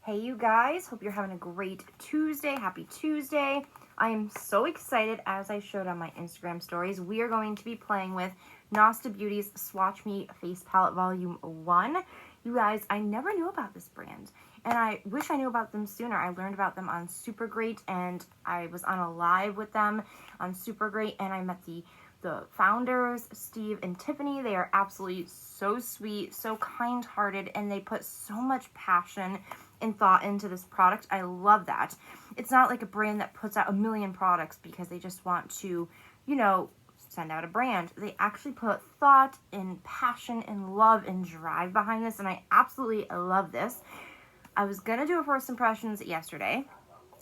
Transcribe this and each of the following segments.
Hey you guys, hope you're having a great Tuesday. Happy Tuesday. I am so excited, as I showed on my Instagram stories. We are going to be playing with Nosta Beauty's Swatch Me Face Palette Volume 1. You guys, I never knew about this brand, and I wish I knew about them sooner. I learned about them on Supergreat, and I was on a live with them on Supergreat, and I met the founders, Steve and Tiffany. They are absolutely so sweet, so kind-hearted, and they put so much passion and thought into this product. I love that. It's not like a brand that puts out a million products because they just want to, you know, send out a brand. They actually put thought and passion and love and drive behind this, and I absolutely love this. I was gonna do a first impressions yesterday,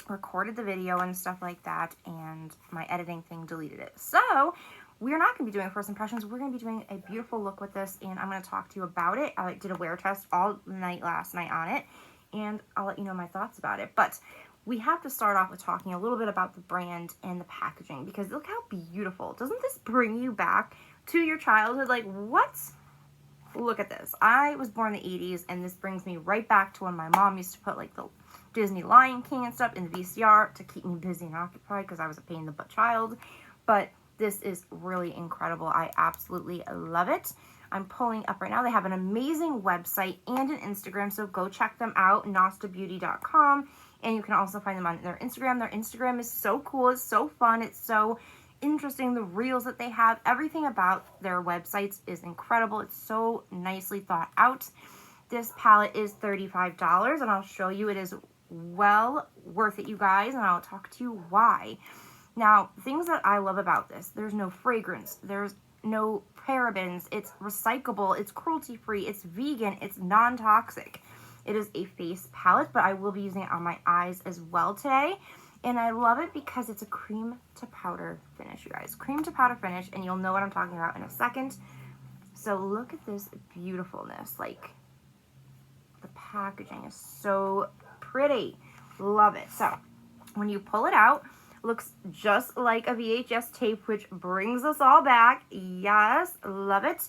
recorded the video and stuff like that, and my editing thing deleted it. So we're not going to be doing first impressions. We're going to be doing a beautiful look with this, and I'm going to talk to you about it. I did a wear test all night last night on it, and I'll let you know my thoughts about it. But we have to start off with talking a little bit about the brand and the packaging, because look how beautiful. Doesn't this bring you back to your childhood? Like, what? Look at this. I was born in the 80s, and this brings me right back to when my mom used to put like the Disney Lion King and stuff in the VCR to keep me busy and occupied because I was a pain in the butt child. But this is really incredible. I absolutely love it. I'm pulling up right now. They have an amazing website and an Instagram, so go check them out, nostabeauty.com, and you can also find them on their Instagram. Their Instagram is so cool. It's so fun. It's so interesting. The reels that they have, everything about their websites is incredible. It's so nicely thought out. This palette is $35, and I'll show you it is well worth it, you guys, and I'll talk to you why. Now, things that I love about this: there's no fragrance, there's no parabens, it's recyclable, it's cruelty-free, it's vegan, it's non-toxic. It is a face palette, but I will be using it on my eyes as well today. And I love it because it's a cream to powder finish, you guys. Cream to powder finish, and you'll know what I'm talking about in a second. So look at this beautifulness. Like, the packaging is so pretty. Love it. So when you pull it out, looks just like a VHS tape, which brings us all back. Yes, love it.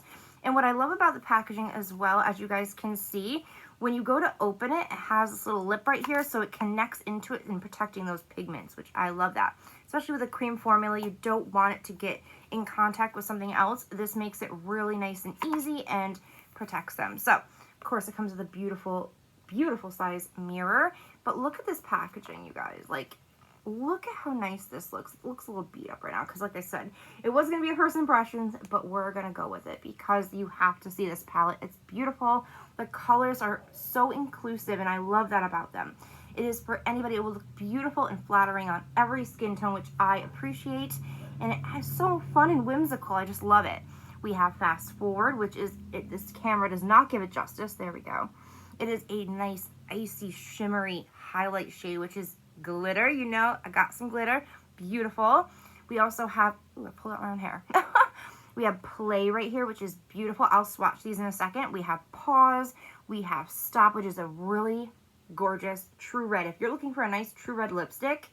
And what I love about the packaging as well, as you guys can see, when you go to open it, it has this little lip right here, so it connects into it and protecting those pigments, which I love that. Especially with a cream formula, you don't want it to get in contact with something else. This makes it really nice and easy and protects them. So, of course, it comes with a beautiful, beautiful size mirror. But look at this packaging, you guys. Like, look at how nice this looks. It looks a little beat up right now because, like I said, it was going to be a first impressions, but we're going to go with it because you have to see this palette. It's beautiful. The colors are so inclusive, and I love that about them. It is for anybody. It will look beautiful and flattering on every skin tone, which I appreciate, and it is so fun and whimsical. I just love it. We have fast forward, which is, this camera does not give it justice. There we go. It is a nice, icy, shimmery highlight shade, which is glitter. You know, I got some glitter. Beautiful. We also have, ooh, I pulled out my own hair. We have Play right here, which is beautiful. I'll swatch these in a second. We have Pause. We have Stop, which is a really gorgeous True Red. If you're looking for a nice True Red lipstick,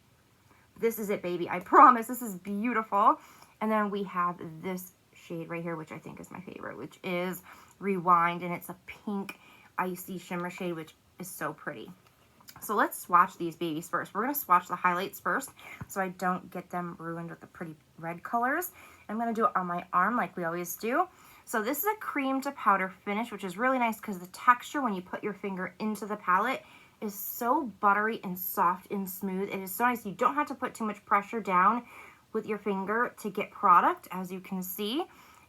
this is it, baby. I promise. This is beautiful. And then we have this shade right here, which I think is my favorite, which is Rewind, and it's a pink icy shimmer shade, which is so pretty. So let's swatch these babies first. We're going to swatch the highlights first so I don't get them ruined with the pretty red colors. I'm going to do it on my arm like we always do. So this is a cream to powder finish, which is really nice because the texture when you put your finger into the palette is so buttery and soft and smooth. It is so nice. You don't have to put too much pressure down with your finger to get product, as you can see.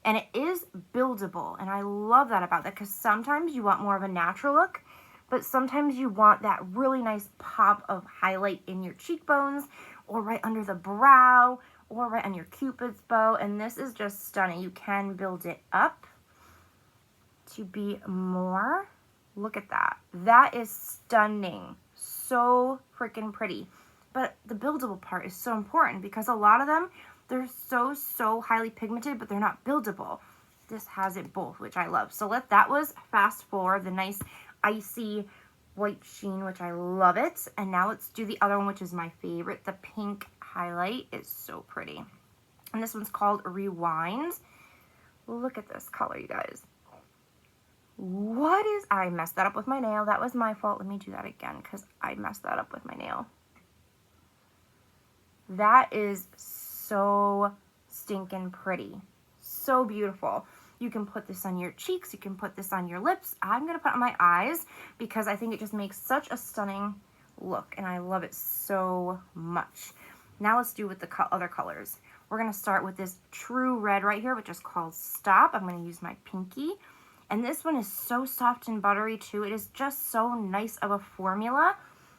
And it is buildable, and I love that about that because sometimes you want more of a natural look, but sometimes you want that really nice pop of highlight in your cheekbones or right under the brow or right on your Cupid's bow, and this is just stunning. You can build it up to be more. Look at that. That is stunning. So freaking pretty. But the buildable part is so important because a lot of them, they're so highly pigmented, but they're not buildable. This has it both, which I love. So that was Fast Forward, the nice icy white sheen, which I love it. And now let's do the other one, which is my favorite. The pink highlight is so pretty. And this one's called Rewind. Look at this color, you guys. I messed that up with my nail. That was my fault. Let me do that again because I messed that up with my nail. That is so stinking pretty. So beautiful. You can put this on your cheeks. You can put this on your lips. I'm going to put it on my eyes because I think it just makes such a stunning look. And I love it so much. Now let's do with the other colors. We're going to start with this true red right here, which is called Stop. I'm going to use my pinky. And this one is so soft and buttery too. It is just so nice of a formula.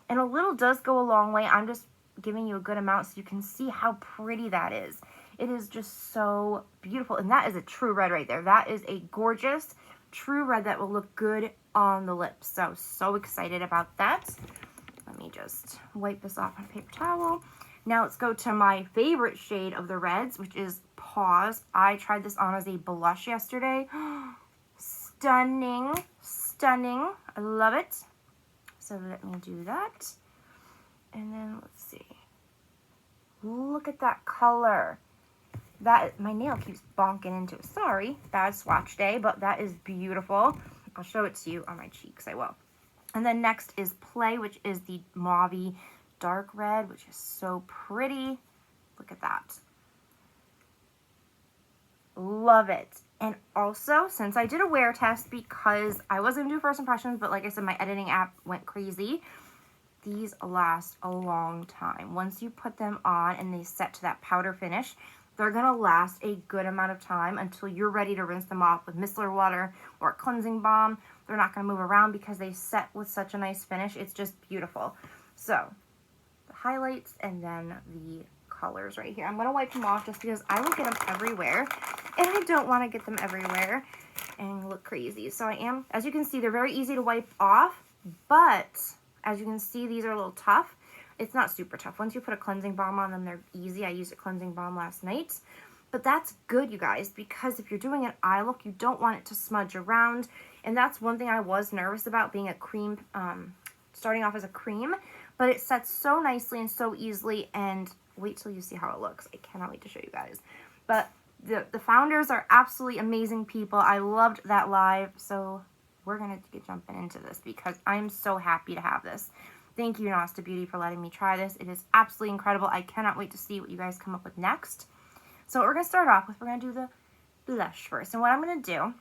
And a little does go a long way. I'm just giving you a good amount so you can see how pretty that is. It is just so beautiful. And that is a true red right there. That is a gorgeous true red that will look good on the lips. So excited about that. Let me just wipe this off on a paper towel. Now let's go to my favorite shade of the reds, which is Pause. I tried this on as a blush yesterday. Stunning, stunning. I love it. So let me do that. And then let's see. Look at that color. My nail keeps bonking into it. Sorry, bad swatch day, but that is beautiful. I'll show it to you on my cheeks. I will. And then next is Play, which is the mauve dark red, which is so pretty. Look at that. Love it. And also, since I did a wear test because I was going to do first impressions, but like I said, my editing app went crazy. These last a long time. Once you put them on and they set to that powder finish, they're going to last a good amount of time until you're ready to rinse them off with micellar water or a cleansing balm. They're not going to move around because they set with such a nice finish. It's just beautiful. So, the highlights and then the colors right here. I'm going to wipe them off just because I will get them everywhere. And I don't want to get them everywhere and look crazy. So I am, as you can see, they're very easy to wipe off. But, as you can see, these are a little tough. It's not super tough. Once you put a cleansing balm on them, they're easy. I used a cleansing balm last night. But that's good, you guys, because if you're doing an eye look, you don't want it to smudge around. And that's one thing I was nervous about, being a cream, starting off as a cream. But it sets so nicely and so easily, and wait till you see how it looks. I cannot wait to show you guys. But the founders are absolutely amazing people. I loved that live, so we're going to get jumping into this because I'm so happy to have this. Thank you, Nosta Beauty, for letting me try this. It is absolutely incredible. I cannot wait to see what you guys come up with next. So what we're going to start off with, we're going to do the blush first. And what I'm going to do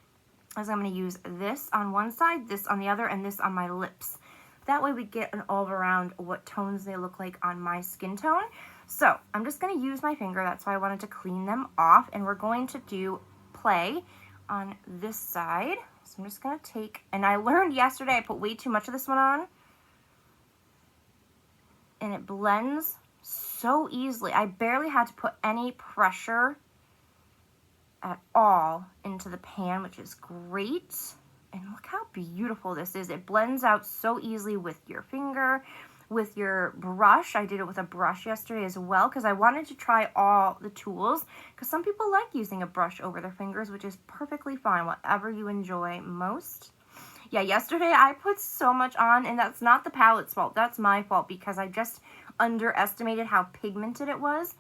is I'm going to use this on one side, this on the other, and this on my lips. That way we get an all around what tones they look like on my skin tone. So I'm just going to use my finger. That's why I wanted to clean them off. And we're going to do Play on this side. So I'm just going to take, and I learned yesterday I put way too much of this one on. And it blends so easily. I barely had to put any pressure at all into the pan, which is great. And look how beautiful this is. It blends out so easily with your finger, with your brush. I did it with a brush yesterday as well because I wanted to try all the tools, because some people like using a brush over their fingers, which is perfectly fine, whatever you enjoy most. Yeah, yesterday I put so much on, and that's not the palette's fault. That's my fault because I just underestimated how pigmented it was.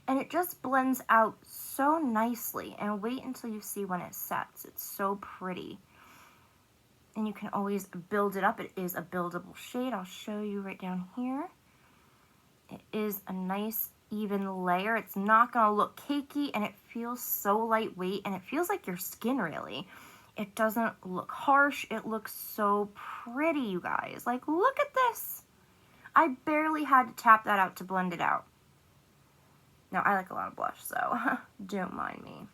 And it just blends out so nicely. And wait until you see when it sets. It's so pretty. And you can always build it up. It is a buildable shade. I'll show you right down here. It is a nice even layer. It's not going to look cakey, and it feels so lightweight, and it feels like your skin really. It doesn't look harsh. It looks so pretty, you guys. Like, look at this. I barely had to tap that out to blend it out. Now, I like a lot of blush, so don't mind me.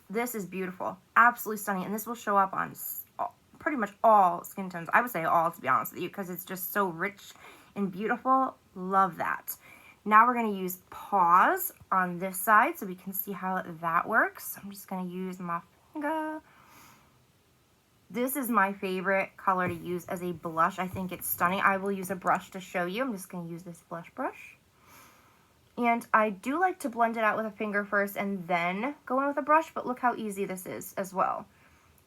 This is beautiful. Absolutely stunning. And this will show up on pretty much all skin tones. I would say all, to be honest with you, because it's just so rich and beautiful. Love that. Now we're going to use Pause on this side so we can see how that works. I'm just going to use my finger. This is my favorite color to use as a blush. I think it's stunning. I will use a brush to show you. I'm just going to use this blush brush. And I do like to blend it out with a finger first and then go in with a brush, but look how easy this is as well.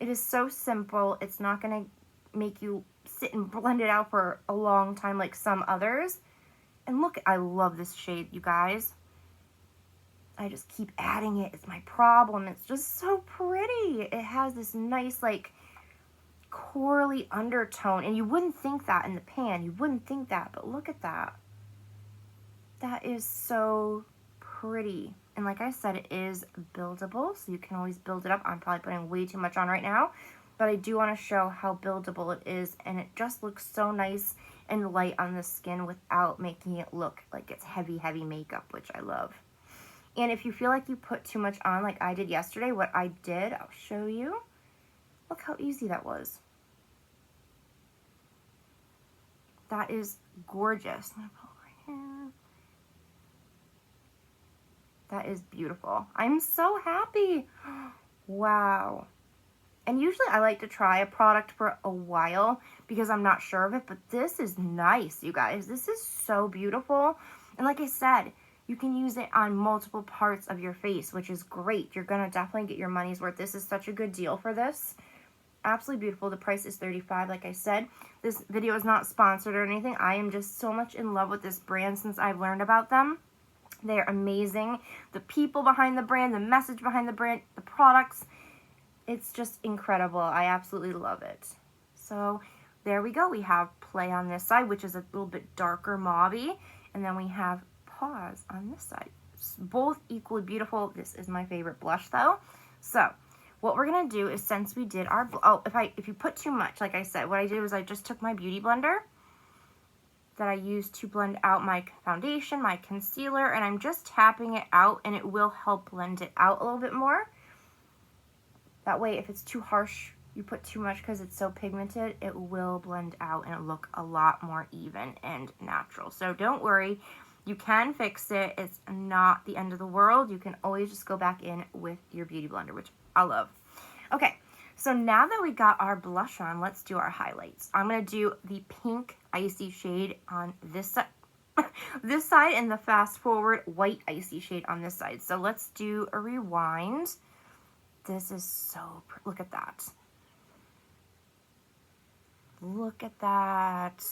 It is so simple. It's not going to make you sit and blend it out for a long time like some others. And look, I love this shade, you guys. I just keep adding it. It's my problem. It's just so pretty. It has this nice, like, corally undertone. And you wouldn't think that in the pan. You wouldn't think that, but look at that. That is so pretty. And like I said, it is buildable, so you can always build it up. I'm probably putting way too much on right now, but I do want to show how buildable it is, and it just looks so nice and light on the skin without making it look like it's heavy, heavy makeup, which I love. And if you feel like you put too much on, like I did yesterday, what I did, I'll show you. Look how easy that was. That is gorgeous. I'm gonna put it right here. That is beautiful. I'm so happy. Wow. And usually I like to try a product for a while because I'm not sure of it, but this is nice, you guys. This is so beautiful. And like I said, you can use it on multiple parts of your face, which is great. You're going to definitely get your money's worth. This is such a good deal for this. Absolutely beautiful. The price is $35, like I said. This video is not sponsored or anything. I am just so much in love with this brand since I've learned about them. They're amazing. The people behind the brand, the message behind the brand, the products, it's just incredible. I absolutely love it. So there we go. We have Play on this side, which is a little bit darker mauvey, and then we have Pause on this side. It's both equally beautiful. This is my favorite blush though. So what we're gonna do is, since we did our, if you put too much, like I said, what I did was I just took my beauty blender that I use to blend out my foundation, my concealer, and I'm just tapping it out, and it will help blend it out a little bit more. That way, if it's too harsh, you put too much because it's so pigmented, it will blend out and it'll look a lot more even and natural. So don't worry, you can fix it. It's not the end of the world. You can always just go back in with your beauty blender, which I love. Okay. So now that we got our blush on, let's do our highlights. I'm going to do the pink icy shade on this side, and the fast forward white icy shade on this side. So let's do a rewind. This is so pretty. Look at that. Look at that.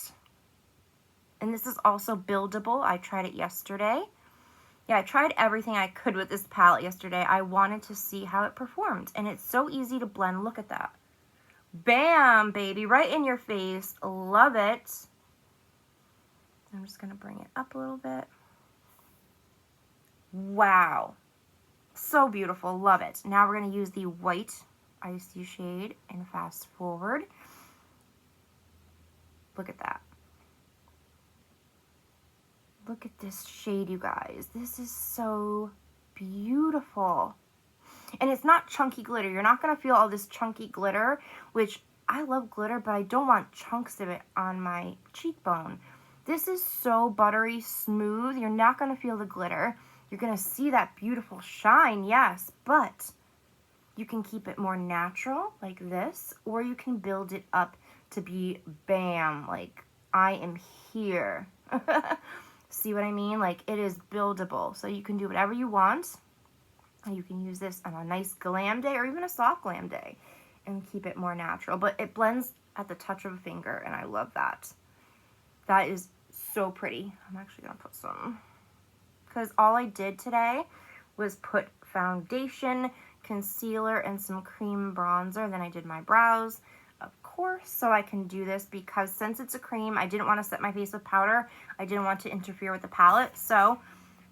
And this is also buildable. I tried it yesterday. Yeah, I tried everything I could with this palette yesterday. I wanted to see how it performed. And it's so easy to blend. Look at that. Bam, baby. Right in your face. Love it. I'm just going to bring it up a little bit. Wow. So beautiful. Love it. Now we're going to use the white icy shade and fast forward. Look at that. Look at this shade, you guys. This is so beautiful. And it's not chunky glitter. You're not going to feel all this chunky glitter, which I love glitter, but I don't want chunks of it on my cheekbone. This is so buttery smooth. You're not going to feel the glitter. You're going to see that beautiful shine, yes, but you can keep it more natural like this, or you can build it up to be bam, like I am here. See what I mean? Like, it is buildable. So you can do whatever you want. And you can use this on a nice glam day or even a soft glam day and keep it more natural. But it blends at the touch of a finger, and I love that. That is so pretty. I'm actually going to put some, because all I did today was put foundation, concealer, and some cream bronzer. Then I did my brows, of course, so I can do this because since it's a cream, I didn't want to set my face with powder. I didn't want to interfere with the palette, so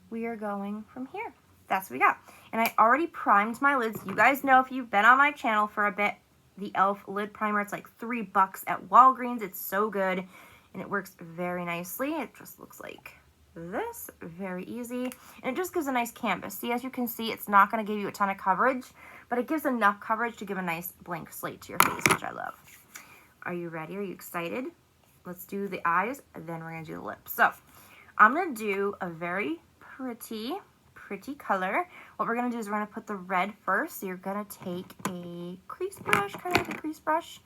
we are going from here. That's what we got. And I already primed my lids. You guys know, if you've been on my channel for a bit, the e.l.f. lid primer, it's like $3 at Walgreens. It's so good, and it works very nicely. It just looks like this, very easy, and it just gives a nice canvas. See, as you can see, it's not going to give you a ton of coverage, but it gives enough coverage to give a nice blank slate to your face, which I love. Are you ready? Are you excited? Let's do the eyes, and then we're going to do the lips. So I'm going to do a very pretty color. What we're going to do is we're going to put the red first. So you're going to take a crease brush, kind of like a crease brush.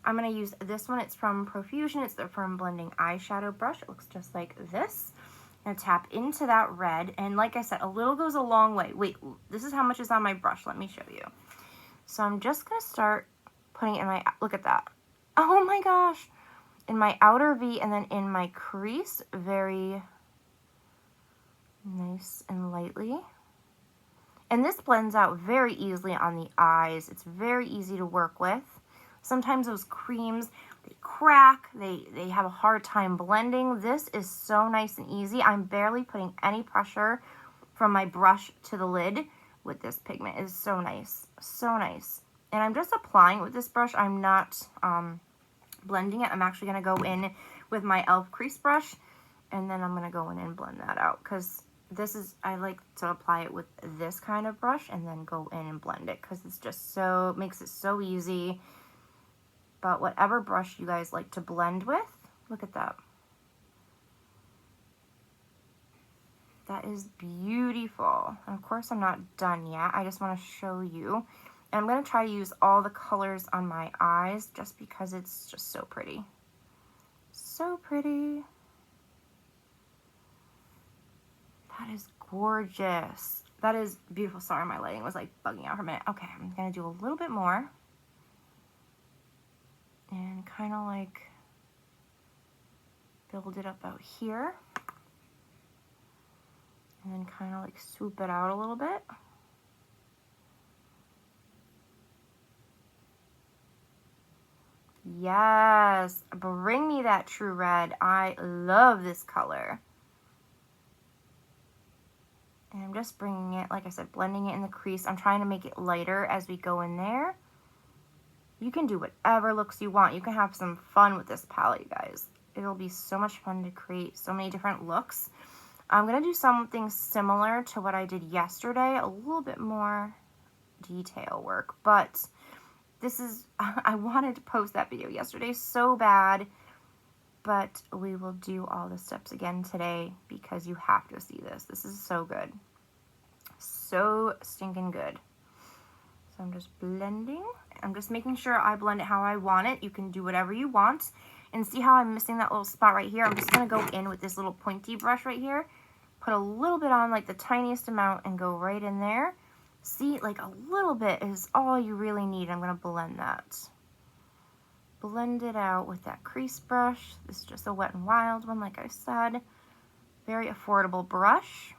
I'm going to use this one. It's from Profusion. It's the Firm Blending Eyeshadow brush. It looks just like this. I'm going to tap into that red. And like I said, a little goes a long way. Wait, this is how much is on my brush. Let me show you. So I'm just going to start putting it in my, look at that. Oh my gosh. In my outer V and then in my crease. Very nice and lightly. And this blends out very easily on the eyes. It's very easy to work with. Sometimes those creams, they crack, they have a hard time blending. This is so nice and easy. I'm barely putting any pressure from my brush to the lid with this pigment. It is so nice, so nice. And I'm just applying it with this brush. I'm not blending it. I'm actually going to go in with my e.l.f. crease brush, and then I'm going to go in and blend that out, because this is, I like to apply it with this kind of brush and then go in and blend it, because it's just so, makes it so easy. But whatever brush you guys like to blend with, look at that. That is beautiful. And of course I'm not done yet. I just want to show you. And I'm going to try to use all the colors on my eyes just because it's just so pretty. So pretty. That is gorgeous. That is beautiful. Sorry, my lighting was like bugging out for a minute. Okay, I'm going to do a little bit more. And kind of like build it up out here. And then kind of like swoop it out a little bit. Yes, bring me that true red. I love this color. And I'm just bringing it, like I said, blending it in the crease. I'm trying to make it lighter as we go in there. You can do whatever looks you want. You can have some fun with this palette, you guys. It'll be so much fun to create so many different looks. I'm going to do something similar to what I did yesterday, a little bit more detail work, but this is, I wanted to post that video yesterday so bad, but we will do all the steps again today because you have to see this. This is so good. So stinking good. So I'm just blending. I'm just making sure I blend it how I want it. You can do whatever you want. And see how I'm missing that little spot right here? I'm just going to go in with this little pointy brush right here. Put a little bit on, like the tiniest amount, and go right in there. See, like a little bit is all you really need. I'm going to blend that. Blend it out with that crease brush. This is just a Wet n Wild one, like I said. Very affordable brush.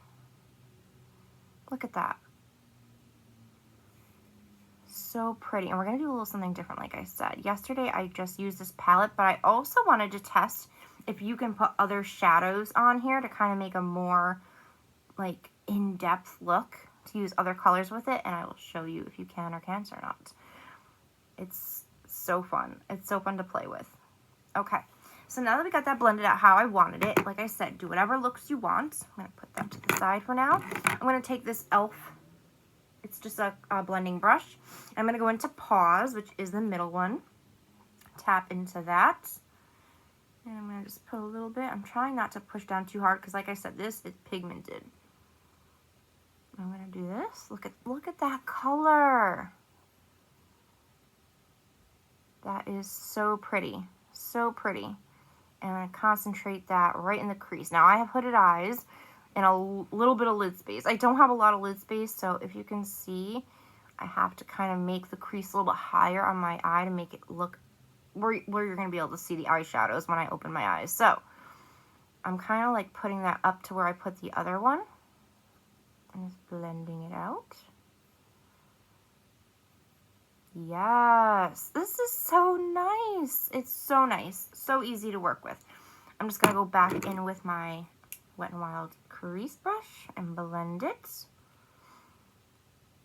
Look at that. So pretty. And we're going to do a little something different, like I said. Yesterday, I just used this palette, but I also wanted to test if you can put other shadows on here to kind of make a more, like, in-depth look, to use other colors with it, and I will show you if you can or can't or not. It's so fun. It's so fun to play with. Okay, so now that we got that blended out how I wanted it, like I said, do whatever looks you want. I'm going to put that to the side for now. I'm going to take this e.l.f. It's just a blending brush. I'm going to go into Pause, which is the middle one. Tap into that. And I'm going to just put a little bit. I'm trying not to push down too hard because, like I said, this is pigmented. I'm going to do this. Look at that color. That is so pretty. So pretty. And I'm going to concentrate that right in the crease. Now, I have hooded eyes and a little bit of lid space. I don't have a lot of lid space, so if you can see, I have to kind of make the crease a little bit higher on my eye to make it look where you're going to be able to see the eyeshadows when I open my eyes. So, I'm kind of like putting that up to where I put the other one. And just blending it out. Yes, this is so nice. It's so nice. So easy to work with. I'm just going to go back in with my Wet n Wild crease brush and blend it.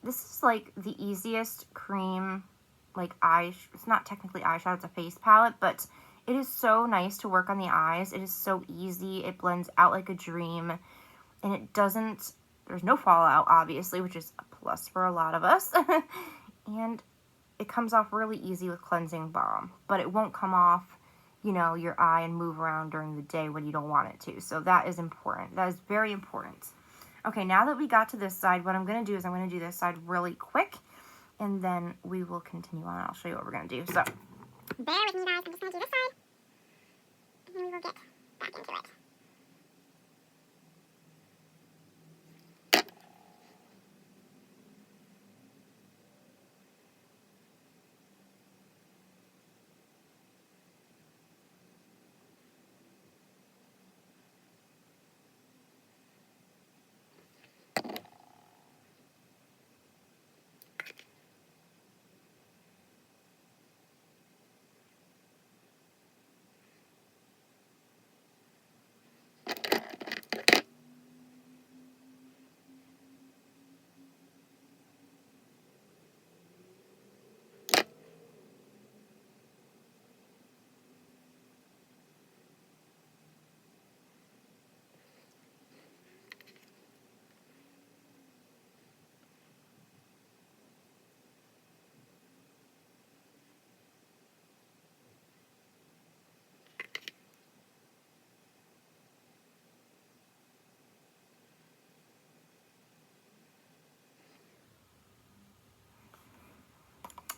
This is like the easiest cream, like it's not technically eyeshadow, it's a face palette, but it is so nice to work on the eyes. It is so easy. It blends out like a dream, and it doesn't, there's no fallout, obviously, which is a plus for a lot of us. And it comes off really easy with Cleansing Balm, but it won't come off, you know, your eye and move around during the day when you don't want it to. So that is important. That is very important. Okay, now that we got to this side, what I'm going to do is I'm going to do this side really quick, and then we will continue on. I'll show you what we're going to do. So, bear with me, guys. I'm just going to do this side, and then we will get back into it.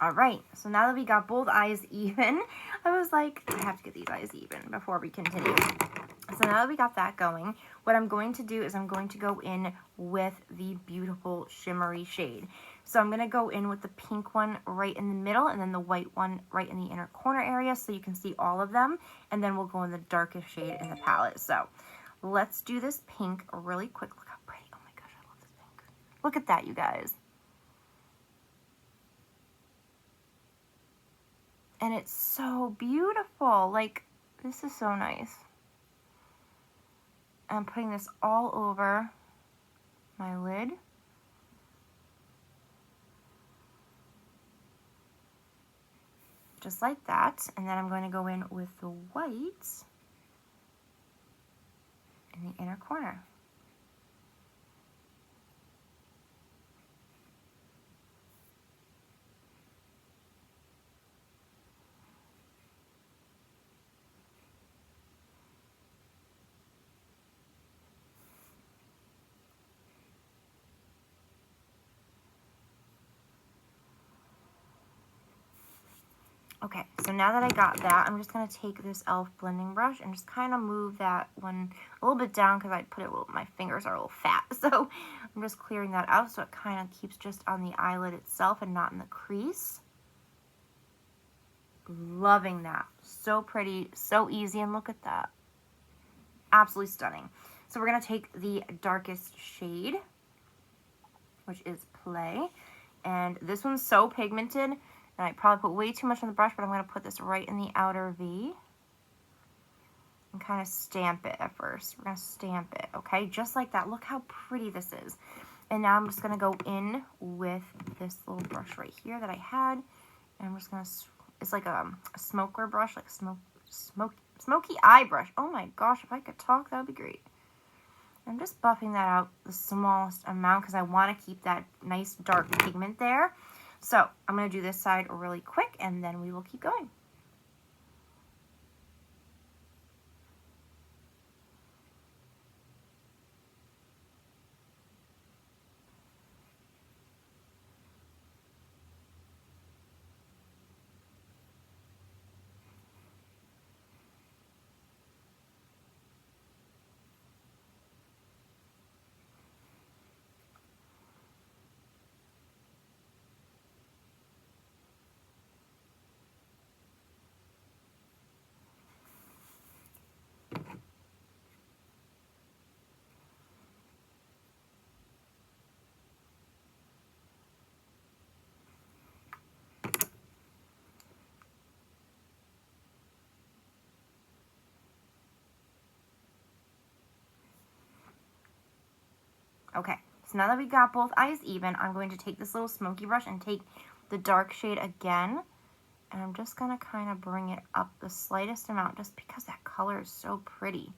All right, so now that we got both eyes even, I was like, I have to get these eyes even before we continue. So now that we got that going, what I'm going to do is I'm going to go in with the beautiful shimmery shade. So I'm going to go in with the pink one right in the middle and then the white one right in the inner corner area so you can see all of them. And then we'll go in the darkest shade in the palette. So let's do this pink really quick. Look how pretty. Oh my gosh, I love this pink. Look at that, you guys. And it's so beautiful. Like, this is so nice. I'm putting this all over my lid. Just like that. And then I'm going to go in with the white in the inner corner. Okay, so now that I got that, I'm just going to take this e.l.f. blending brush and just kind of move that one a little bit down because I put it, my fingers are a little fat. So I'm just clearing that out so it kind of keeps just on the eyelid itself and not in the crease. Loving that. So pretty, so easy, and look at that. Absolutely stunning. So we're going to take the darkest shade, which is Play. And this one's so pigmented. And I probably put way too much on the brush, but I'm going to put this right in the outer V and kind of stamp it at first. We're going to stamp it, okay? Just like that. Look how pretty this is. And now I'm just going to go in with this little brush right here that I had. And I'm just going to, it's like a smoker brush, like smoky eye brush. Oh my gosh, if I could talk, that would be great. I'm just buffing that out the smallest amount because I want to keep that nice dark pigment there. So I'm going to do this side really quick and then we will keep going. Okay, so now that we got both eyes even, I'm going to take this little smoky brush and take the dark shade again. And I'm just going to kind of bring it up the slightest amount just because that color is so pretty.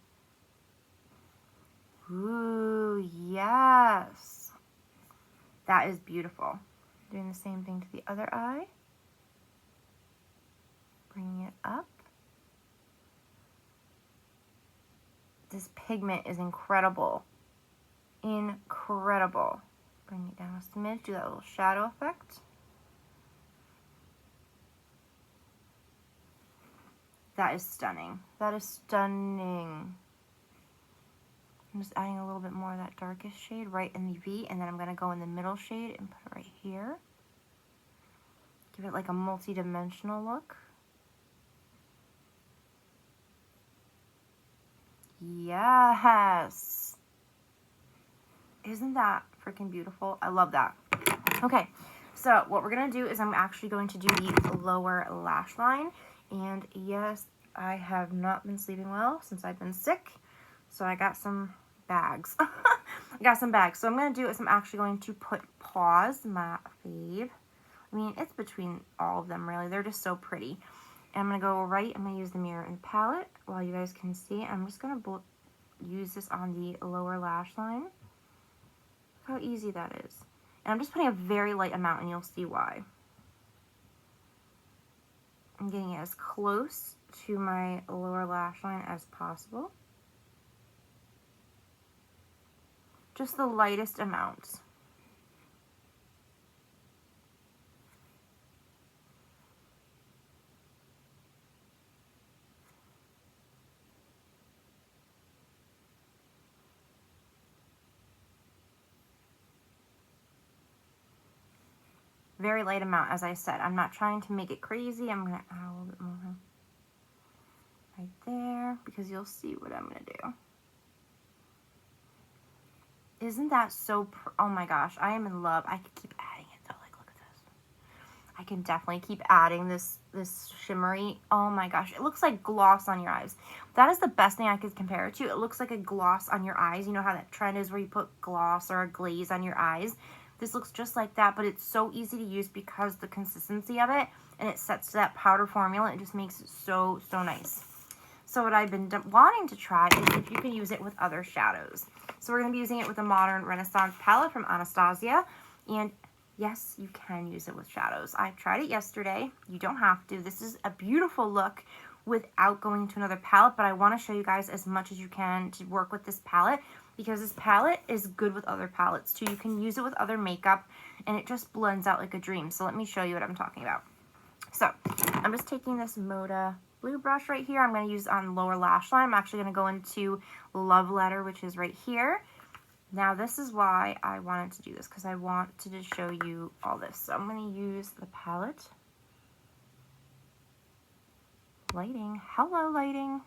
Ooh, yes. That is beautiful. Doing the same thing to the other eye. Bringing it up. This pigment is incredible. Incredible. Bring it down a smidge, do that little shadow effect. That is stunning. That is stunning. I'm just adding a little bit more of that darkest shade right in the V, and then I'm going to go in the middle shade and put it right here. Give it like a multi-dimensional look. Yes. Isn't that freaking beautiful? I love that. Okay, so what we're going to do is I'm actually going to do the lower lash line. And yes, I have not been sleeping well since I've been sick. So I got some bags. I got some bags. So what I'm going to do is I'm actually going to put Pause, my fave. I mean, it's between all of them, really. They're just so pretty. And I'm going to go right, I'm going to use the mirror and palette while you guys can see. I'm just going to use this on the lower lash line. Look how easy that is. And I'm just putting a very light amount, and you'll see why. I'm getting it as close to my lower lash line as possible. Just the lightest amount. very light amount, as I said. I'm not trying to make it crazy. I'm going to add a little bit more right there because you'll see what I'm going to do. Isn't that so, oh my gosh, I am in love. I could keep adding it though, like look at this. I can definitely keep adding this shimmery, oh my gosh, it looks like gloss on your eyes. That is the best thing I could compare it to. It looks like a gloss on your eyes. You know how that trend is where you put gloss or a glaze on your eyes? This looks just like that, but it's so easy to use because the consistency of it, and it sets to that powder formula. It just makes it so, so nice. So what I've been wanting to try is if you can use it with other shadows. So we're going to be using it with the Modern Renaissance palette from Anastasia. And yes, you can use it with shadows. I tried it yesterday. You don't have to. This is a beautiful look without going to another palette, but I want to show you guys as much as you can to work with this palette because this palette is good with other palettes too. You can use it with other makeup and it just blends out like a dream. So let me show you what I'm talking about. So I'm just taking this Moda blue brush right here. I'm going to use on lower lash line. I'm actually going to go into Love Letter, which is right here. Now this is why I wanted to do this, because I want to just show you all this. So I'm going to use the palette. Lighting. Hello, lighting.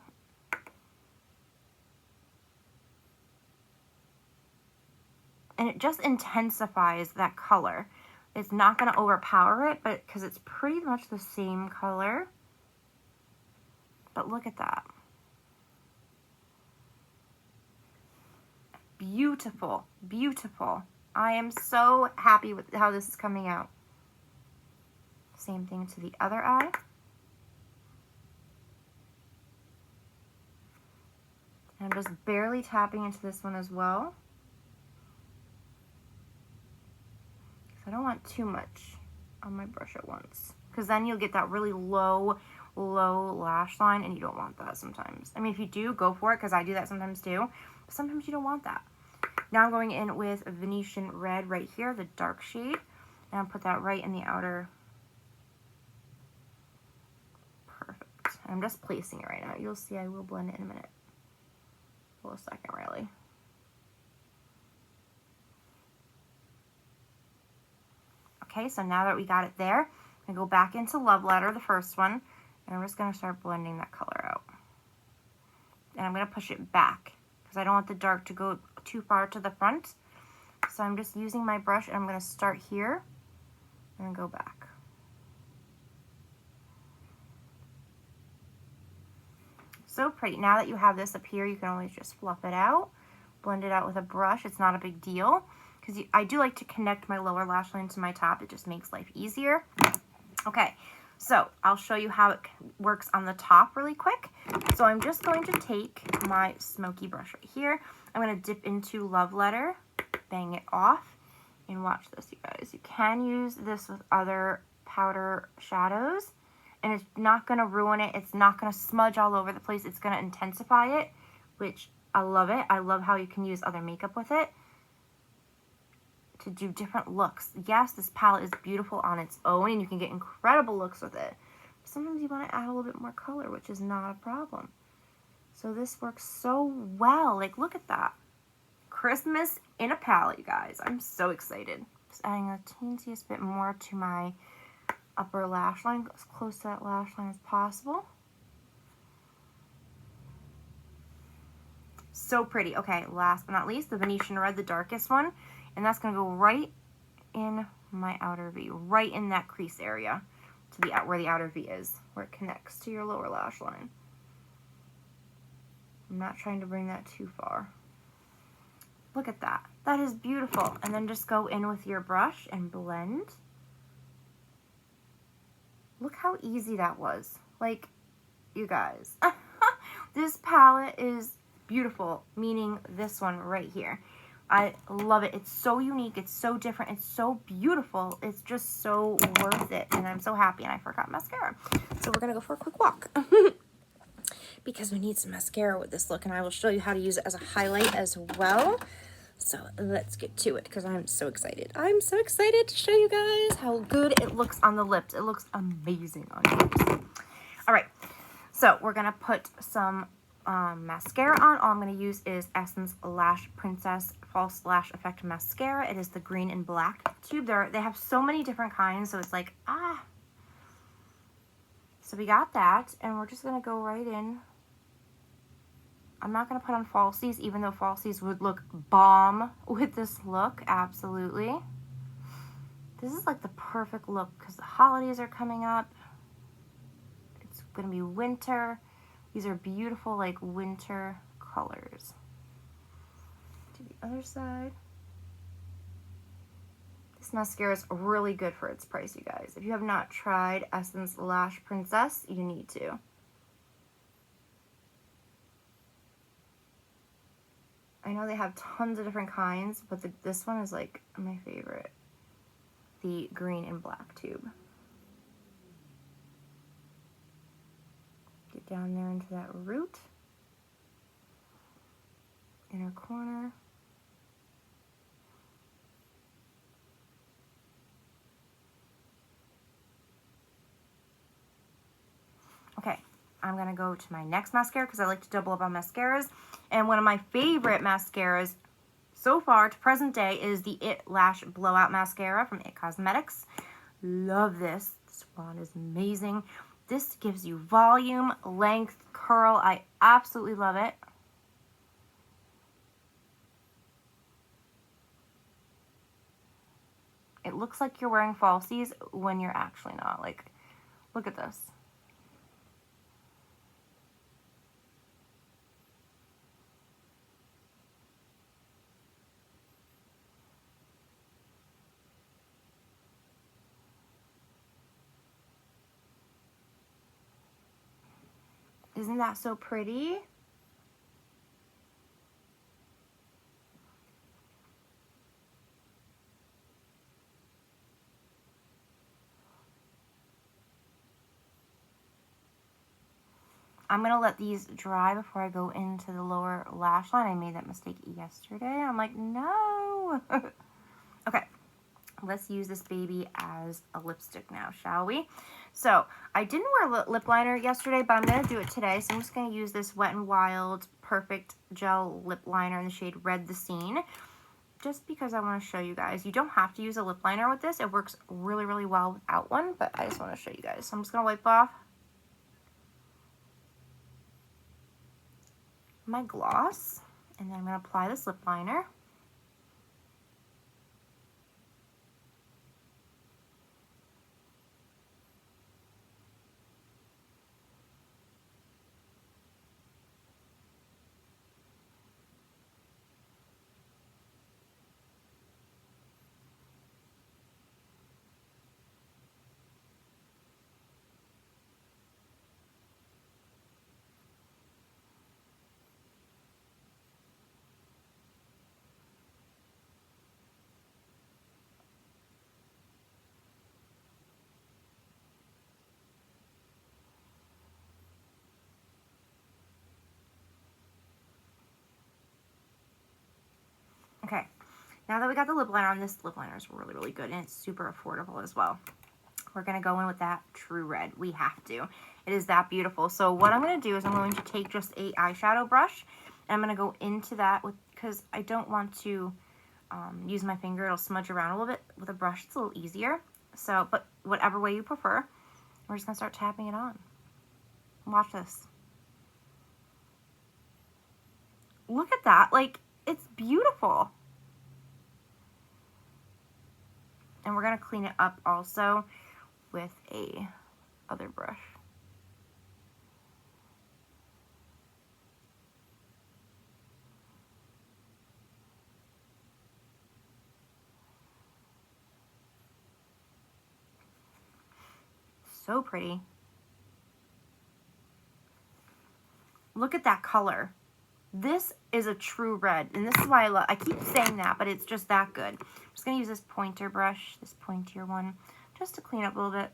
And it just intensifies that color. It's not going to overpower it, but because it's pretty much the same color. But look at that. Beautiful, beautiful. I am so happy with how this is coming out. Same thing to the other eye. And I'm just barely tapping into this one as well. Because I don't want too much on my brush at once. Because then you'll get that really low lash line, and you don't want that sometimes. I mean, if you do, go for it, because I do that sometimes too. But sometimes you don't want that. Now I'm going in with Venetian Red right here, the dark shade. And I'll put that right in the outer. Perfect. I'm just placing it right now. You'll see I will blend it in a minute. For a second, really. Okay, so now that we got it there, I'm going to go back into Love Letter, the first one. And I'm just going to start blending that color out. And I'm going to push it back because I don't want the dark to go too far to the front. So I'm just using my brush and I'm going to start here and go back. So pretty. Now that you have this up here, you can always just fluff it out, blend it out with a brush. It's not a big deal because I do like to connect my lower lash line to my top. It just makes life easier. Okay. So I'll show you how it works on the top really quick. So I'm just going to take my smoky brush right here. I'm going to dip into Love Letter, bang it off, and watch this, you guys. You can use this with other powder shadows, and it's not going to ruin it. It's not going to smudge all over the place. It's going to intensify it, which I love it. I love how you can use other makeup with it to do different looks. Yes, this palette is beautiful on its own and you can get incredible looks with it. Sometimes you want to add a little bit more color, which is not a problem. So this works so well. Like, look at that. Christmas in a palette, you guys. I'm so excited. Just adding the teensiest bit more to my upper lash line, as close to that lash line as possible. So pretty. Okay, last but not least, the Venetian Red, the darkest one. And that's going to go right in my outer V, right in that crease area, to the where the outer V is, where it connects to your lower lash line. I'm not trying to bring that too far. Look at that. That is beautiful. And then just go in with your brush and blend. Look how easy that was. Like, you guys. This palette is beautiful, meaning this one right here. I love it. It's so unique. It's so different. It's so beautiful. It's just so worth it. And I'm so happy. And I forgot mascara. So we're going to go for a quick walk. Because we need some mascara with this look. And I will show you how to use it as a highlight as well. So let's get to it because I'm so excited. I'm so excited to show you guys how good it looks on the lips. It looks amazing on your lips. All right. So we're going to put some mascara on. All I'm going to use is Essence Lash Princess False Lash Effect Mascara. It is the green and black tube. They have so many different kinds, so it's like, ah. So we got that, and we're just going to go right in. I'm not going to put on falsies, even though falsies would look bomb with this look, absolutely. This is like the perfect look because the holidays are coming up. It's going to be winter. These are beautiful, like, winter colors. To the other side. This mascara is really good for its price, you guys. If you have not tried Essence Lash Princess, you need to. I know they have tons of different kinds, but this one is, like, my favorite. The green and black tube. Get down there into that root. Inner corner. Okay, I'm going to go to my next mascara because I like to double up on mascaras. And one of my favorite mascaras so far to present day is the It Lash Blowout Mascara from It Cosmetics. Love this. This one is amazing. This gives you volume, length, curl. I absolutely love it. It looks like you're wearing falsies when you're actually not. Like, look at this. Isn't that so pretty? I'm going to let these dry before I go into the lower lash line. I made that mistake yesterday. I'm like, no. Okay, let's use this baby as a lipstick now, shall we? So, I didn't wear lip liner yesterday, but I'm going to do it today. So, I'm just going to use this Wet n Wild Perfect Gel Lip Liner in the shade Red the Scene. Just because I want to show you guys. You don't have to use a lip liner with this. It works really, really well without one, but I just want to show you guys. So, I'm just going to wipe off my gloss, and then I'm going to apply this lip liner. Okay, now that we got the lip liner on, this lip liner is really, really good, and it's super affordable as well. We're going to go in with that True Red. We have to. It is that beautiful. So what I'm going to do is I'm going to take just a eyeshadow brush, and I'm going to go into that because I don't want to use my finger. It'll smudge around a little bit. With a brush, it's a little easier. So, but whatever way you prefer, we're just going to start tapping it on. Watch this. Look at that. Like, it's beautiful. And we're going to clean it up also with a other brush. So pretty. Look at that color. This is a true red, and this is why I keep saying that, but it's just that good. I'm just going to use this pointer brush, this pointier one, just to clean up a little bit.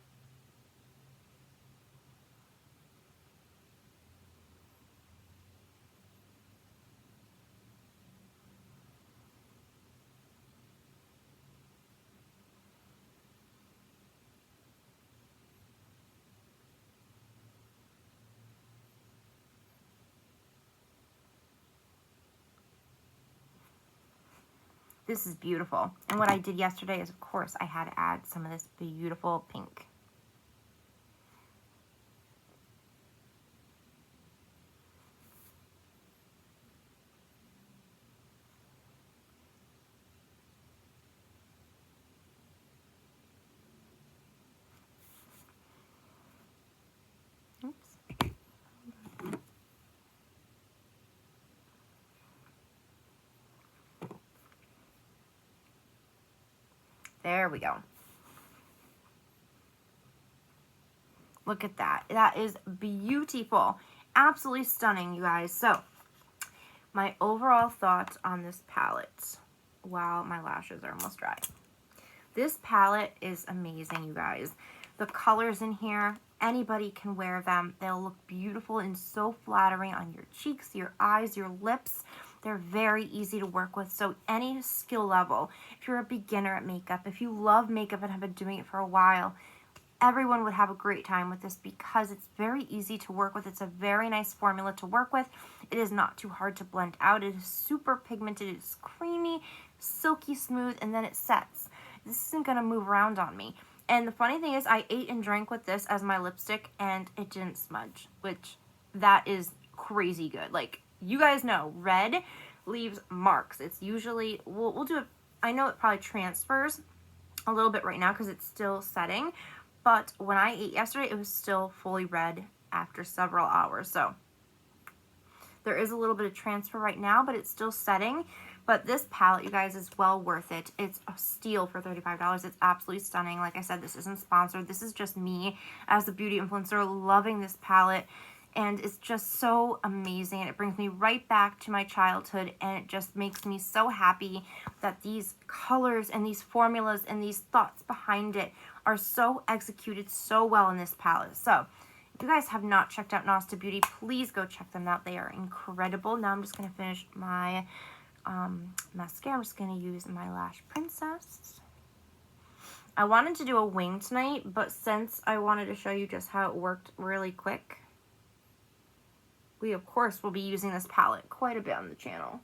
This is beautiful. And what I did yesterday is, of course, I had to add some of this beautiful pink. Oops. There we go. Look at that. That is beautiful. Absolutely stunning, you guys. So, my overall thoughts on this palette. Wow, my lashes are almost dry. This palette is amazing, you guys. The colors in here, anybody can wear them. They'll look beautiful and so flattering on your cheeks, your eyes, your lips. They're very easy to work with. So any skill level, if you're a beginner at makeup, if you love makeup and have been doing it for a while, everyone would have a great time with this because it's very easy to work with. It's a very nice formula to work with. It is not too hard to blend out. It is super pigmented. It's creamy, silky smooth, and then it sets. This isn't going to move around on me. And the funny thing is, I ate and drank with this as my lipstick, and it didn't smudge, which that is crazy good. Like, you guys know, red leaves marks. It's usually, we'll do it, I know it probably transfers a little bit right now because it's still setting, but when I ate yesterday, it was still fully red after several hours. So there is a little bit of transfer right now, but it's still setting. But this palette, you guys, is well worth it. It's a steal for $35. It's absolutely stunning. Like I said, this isn't sponsored. This is just me as a beauty influencer loving this palette. And it's just so amazing. And it brings me right back to my childhood. And it just makes me so happy that these colors and these formulas and these thoughts behind it are so executed so well in this palette. So if you guys have not checked out Nosta Beauty, please go check them out. They are incredible. Now I'm just going to finish my mascara. I'm just going to use my Lash Princess. I wanted to do a wing tonight, but since I wanted to show you just how it worked really quick, we of course will be using this palette quite a bit on the channel.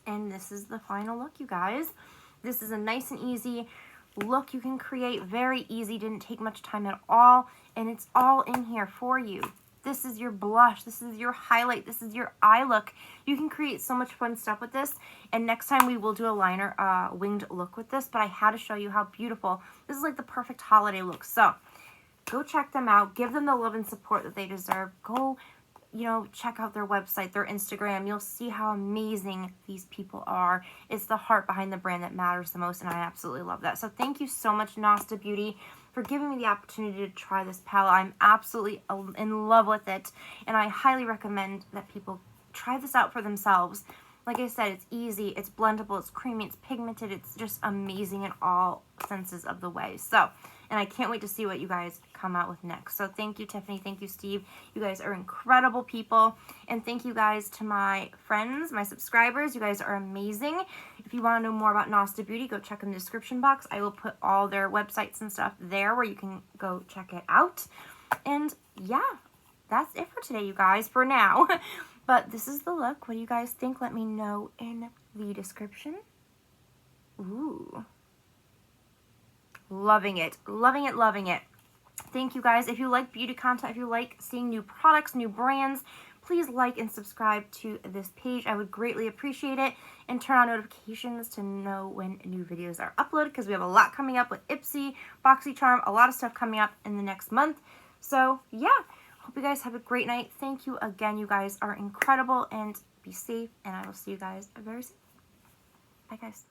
And this is the final look, you guys. This is a nice and easy look you can create. Very easy, didn't take much time at all. And it's all in here for you. This is your blush. This is your highlight. This is your eye look. You can create so much fun stuff with this. And next time we will do a liner winged look with this. But I had to show you how beautiful. This is like the perfect holiday look. So go check them out. Give them the love and support that they deserve. Go, you know, check out their website, their Instagram. You'll see how amazing these people are. It's the heart behind the brand that matters the most, and I absolutely love that. So thank you so much, Nosta Beauty, for giving me the opportunity to try this palette. I'm absolutely in love with it, and I highly recommend that people try this out for themselves. Like I said, it's easy, it's blendable, it's creamy, it's pigmented, it's just amazing in all senses of the way. So, and I can't wait to see what you guys come out with next. So thank you, Tiffany. Thank you, Steve. You guys are incredible people. And thank you guys to my friends, my subscribers. You guys are amazing. If you want to know more about Nosta Beauty, go check in the description box. I will put all their websites and stuff there where you can go check it out. And yeah, that's it for today, you guys, for now. But this is the look. What do you guys think? Let me know in the description. Ooh. Loving it. Loving it, loving it. Thank you guys. If you like beauty content, if you like seeing new products, new brands, please like and subscribe to this page. I would greatly appreciate it. And turn on notifications to know when new videos are uploaded, because we have a lot coming up with Ipsy, BoxyCharm, a lot of stuff coming up in the next month. So yeah, hope you guys have a great night. Thank you again. You guys are incredible, and be safe, and I will see you guys very soon. Bye, guys.